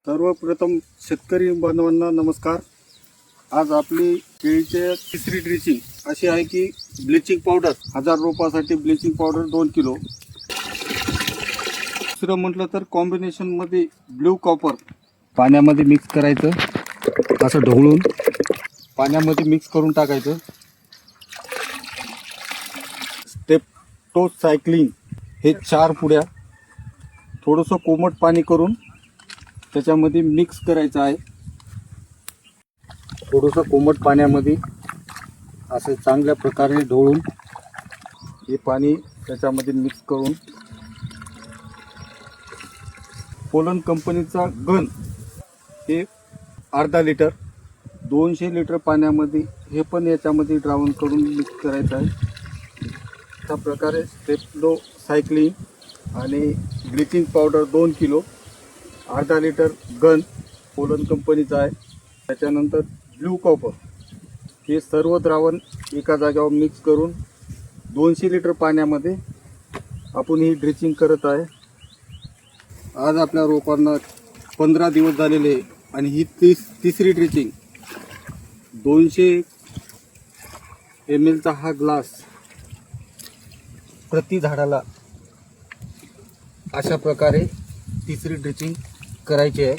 सर्वप्रथम शेतकरी बांधवांना नमस्कार. आज आपली केळीची तिसरी ड्रिचिंग अशी आहे की ब्लिचिंग पावडर 1000 रोपासाठी ब्लिचिंग पावडर 2 किलो. दुसरं म्हटलं तर कॉम्बिनेशनमध्ये ब्ल्यू कॉपर पाण्यामध्ये मिक्स करायचं, असं ढवळून पाण्यामध्ये मिक्स करून टाकायचं. स्टेप्टोसायक्लिन हे 4 पुड्या थोडंसं कोमट पाणी करून त्याच्यामध्ये मिक्स करायचं आहे. थोडंसं कोमट पाण्यामध्ये असे चांगल्या प्रकारे ढवळून हे पाणी त्याच्यामध्ये मिक्स करून पोलन कंपनीचा गन हे अर्धा लिटर 200 लिटर पाण्यामध्ये हे पण याच्यामध्ये द्रावण करून मिक्स करायचं आहे. अशा प्रकारे स्टेप्टोसायक्लिन आणि ब्लिचिंग पावडर 2 किलो, अर्धा लिटर गन पोलन कंपनीचा आहे. त्याच्यानंतर ब्ल्यू कॉपर हे सर्व द्रावण एका जागेवर मिक्स करून 200 लिटर पाण्यामध्ये आपण ही ड्रिचिंग करत आहे. आज आपल्या रोपांना 15 दिवस झालेले आहे आणि ही तिसरी ड्रिचिंग 200 ml चा हा ग्लास प्रति झाडाला अशा प्रकारे तिसरी ड्रिचिंग करायची आहे.